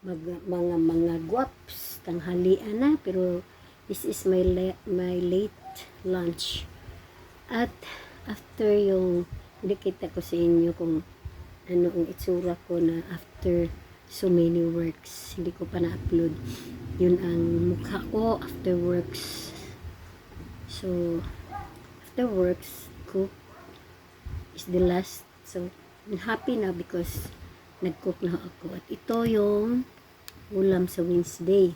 mga guwaps, tanghalian na, pero this is my late lunch. At after yung nakita ko sa inyo kung ano ang itsura ko na after so many works, hindi ko pa na-upload. Yun ang mukha ko after works. So after works, cook is the last. So I'm happy na because nag-cook na ako. At ito yung ulam sa Wednesday.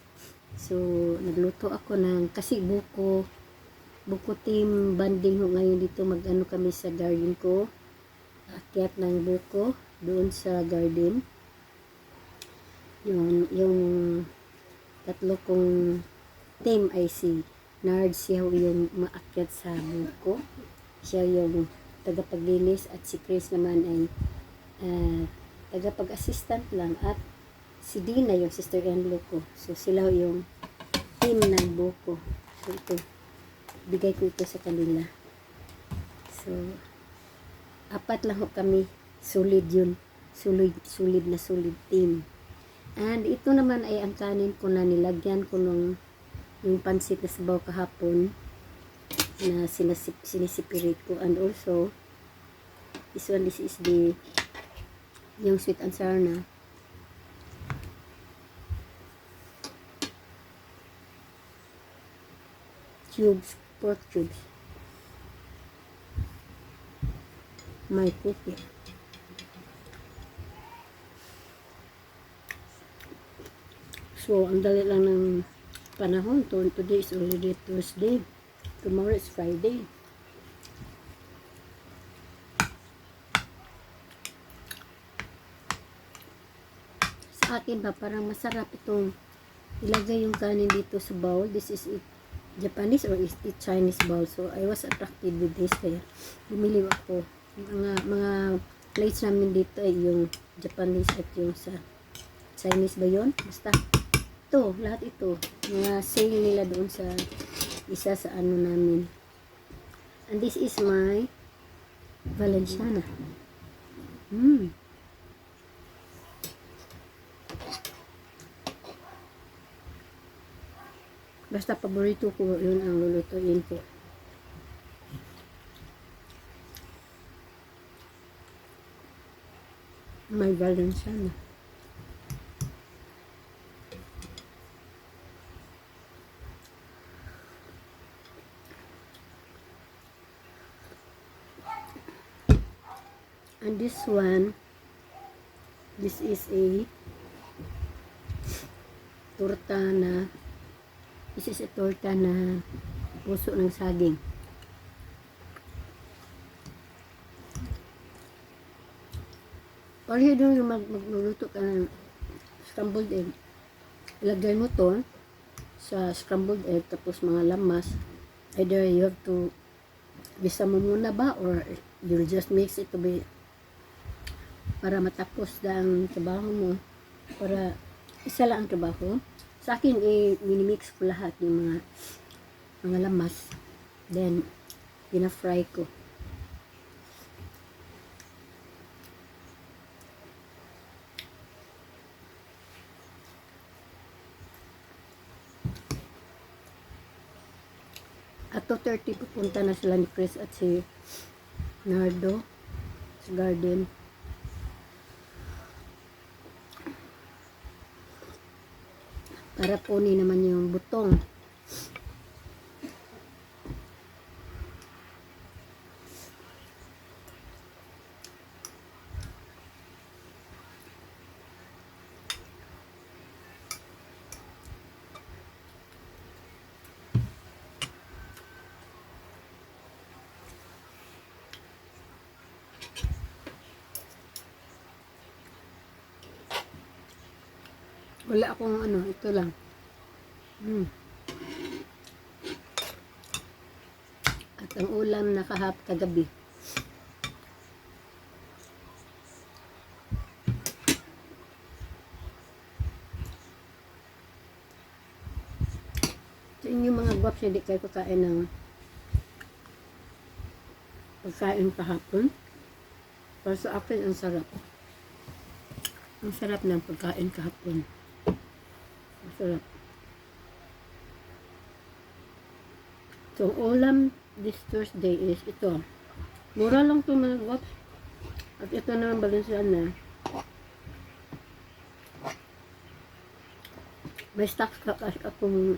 So nagluto ako ng, kasi buko team banding ho ngayon dito, mag-ano kami sa garden ko, akyat ng buko doon sa garden. Yung tatlo kong team ay si Nard, siya yung maakyat sa buko, siya yung tagapaglinis, at si Chris naman ay tagapag-assistant lang, at si Dina yung sister-in-law ko. So sila yung team ng buko. So ito, bigay ko ito sa kanila. So apat lang ho kami, solid yun, solid na solid team. And ito naman ay ang kanin ko na nilagyan ko nung yung pansit na sabaw kahapon na sinisipirit ko. And also this one, this is the yung sweet and sour na cubes, pork cubes. May cookie. So ang dali lang ng panahon. Today is already Thursday. Tomorrow is Friday. Sa akin ba, parang masarap itong ilagay yung kanin dito sa bowl. This is it Japanese or is it Chinese bowl. So I was attracted with this, kaya bumili ako. Mga plates namin dito ay yung Japanese at yung sa Chinese ba yun? Basta ito, lahat ito mga sale nila doon sa isa sa ano namin. And this is my Valenciana. Basta paborito ko yun ang lulutuin ko. May Valenciana. And this one, this is a torta na, this is a torta na puso ng saging. Pareho doon yung magluluto ka ng scrambled egg. Ilagay mo to sa scrambled egg, tapos mga lamas. Either you have to gisa mo muna ba, or you just mix it to be para matapos na ang trabaho mo, para isa lang ang trabaho. Sa akin, minimix ko lahat yung mga lamas, then pina-fry ko. At 2:30 pupunta na sila ni Chris at si Nardo sa garden. Para kunin naman yung butong. Wala akong ano, ito lang. At ang ulam na kagabi. Sa inyo mga guwaps, hindi kayo kakain ng pagkain kahapon. Para sa akin, ang sarap. Ang sarap ng pagkain kahapon. Masarap. So, ulam this Thursday is ito. Mura lang to mga guwaps. At ito naman Balenciaga. May stocks ka kasi akong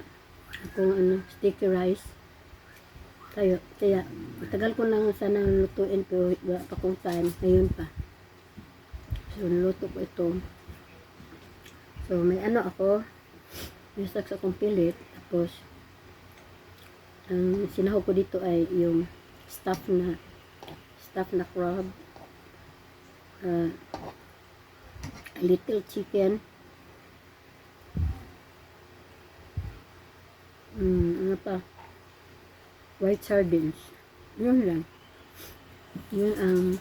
sticky rice. Kaya, matagal ko lang sana lutuin pero wala pa kong time. Ngayon pa. So, niluto ko ito. So, may ako. May stocks akong pilit. Tapos, ang sinahog ko dito ay yung stuffed na crab. Little chicken. Ano pa? White sardines. Yun lang. Yun ang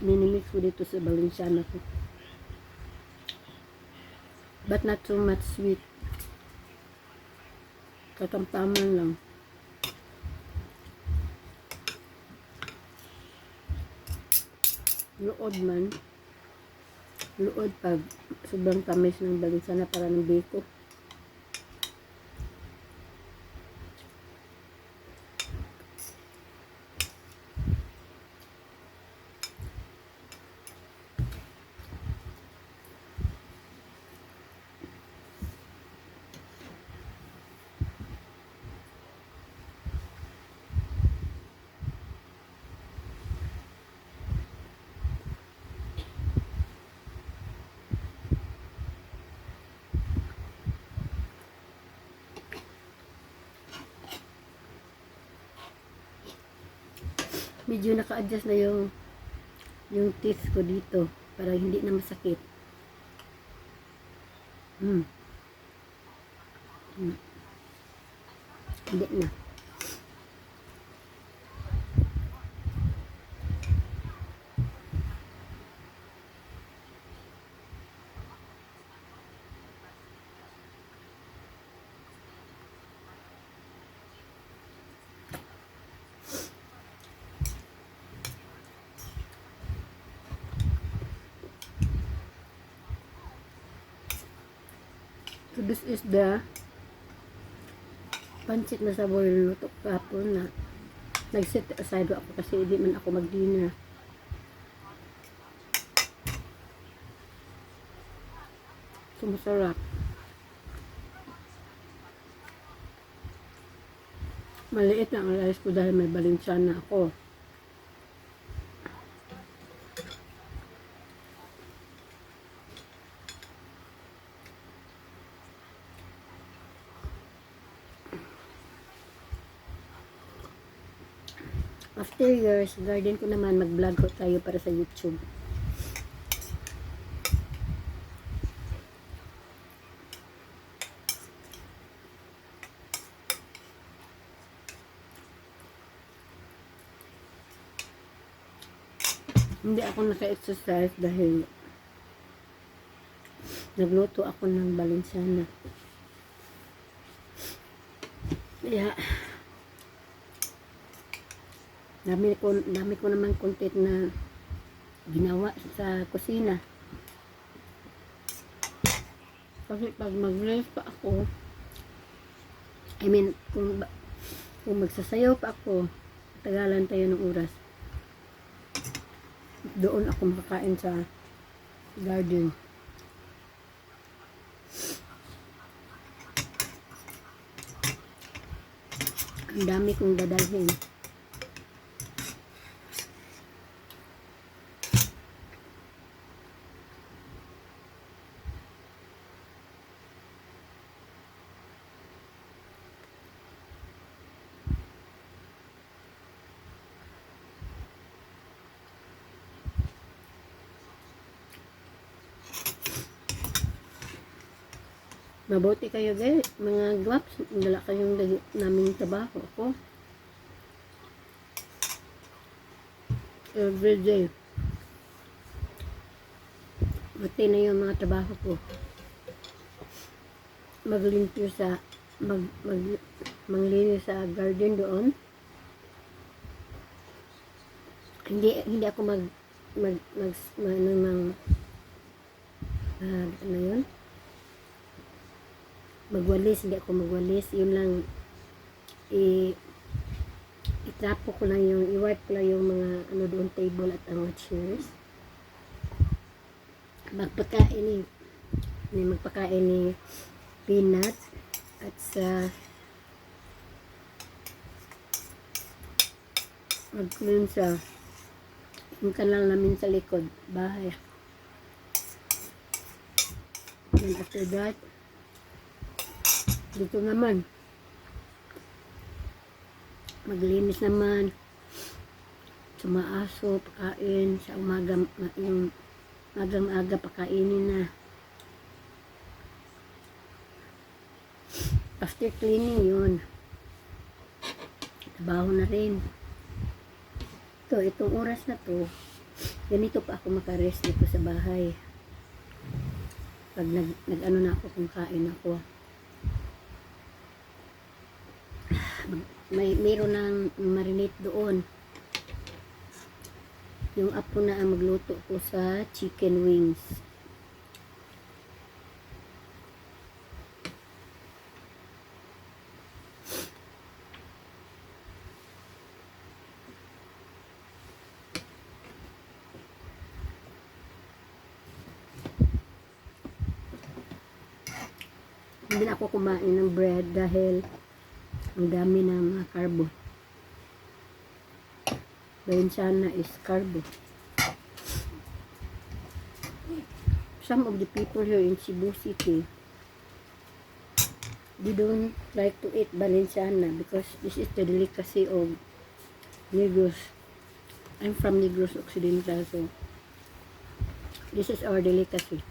minimix ko dito sa Balenciaga ko. But not too much sweet. Katamtaman lang. Luod man. Luod pag sobrang tamis ng Balenciaga para ng biko. Medyo naka-adjust na yung teeth ko dito para hindi na masakit. Hindi na. So this is the pancit na saboy na luto kapon na nag-set aside ako kasi hindi man ako mag-dinner. So masarap. Maliit na ang rice ko dahil may Balenciaga ako. After years, garden ko naman, mag-vlog ko tayo para sa YouTube. Hindi ako naka-exercise dahil nagluto ako ng Balenciaga. Kaya, dami ko naman content na ginawa sa kusina. Kasi pag mag-live pa ako, kung magsasayaw pa ako, tagalan tayo ng oras. Doon ako makakain sa garden. Ang dami kong dadalhin. Mabuti kayo guys, mga gloves, wala kayong naming trabaho. Ako, everyday, buti na yung mga trabaho ko. Maglimpyo sa, manglinis sa garden doon. Hindi ako ano yun, magwalis. Hindi ako magwalis, yun lang, itrapo ko lang yung, i-wipe ko lang yung mga ano doon, table at ang chairs. Magpakain ni peanut at sa mag-clean sa yung kanal namin sa likod bahay. And after that, dito naman maglinis naman sa mga aso, pakain sa umaga, yung magang-aga pakainin na. After cleaning yun, trabaho na rin. Itong oras na to, ganito pa ako makarest dito sa bahay. Pag nag-ano na ako, kung kain ako. Mayroon ng marinate doon. Yung apo na ang magluto ko sa chicken wings. Hindi na ako kumain ng bread dahil ang dami ng mga carbo. Valenciana is carbo. Some of the people here in Cebu City, they don't like to eat Valenciana because this is the delicacy of Negros. I'm from Negros Occidental, so this is our delicacy.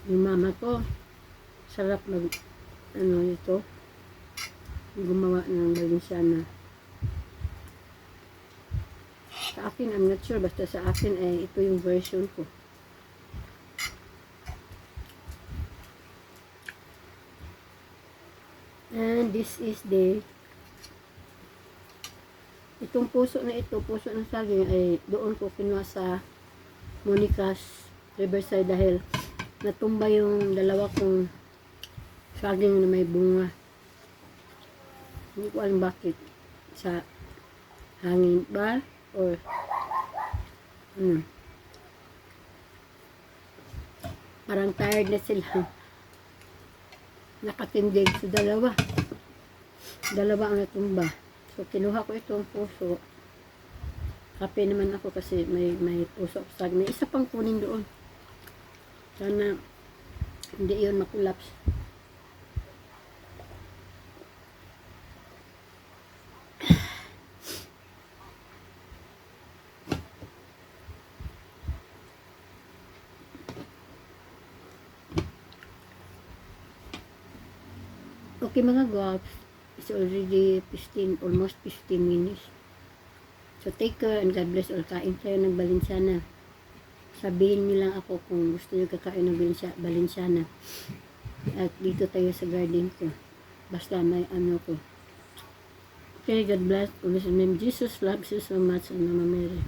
Yung mama ko, sarap ito, gumawa ng Valenciana. Sa akin, I'm not sure, basta sa akin ay ito yung version ko. And this is itong puso na ito, puso ng saging, ay doon ko kinuha sa Monica's Riverside dahil natumba yung dalawa kong saging na may bunga. Hindi ko alam bakit. Sa hangin ba? Or parang tired na sila. Nakatindig. So dalawa ang natumba. So kinuha ko itong puso. Happy naman ako kasi may puso sa saging. May isa pang kunin doon. Sana hindi yun makulaps. Okay mga guwaps, it's already almost 15 minutes. So take care and God bless all. Kain tayo ng Valenciana. Sabihin niyo lang ako kung gusto niyo kakain ng Valenciana. At dito tayo sa garden ko. Basta may ano ko. Okay, God bless. In the name of Jesus, loves you so much, and Mama Mary.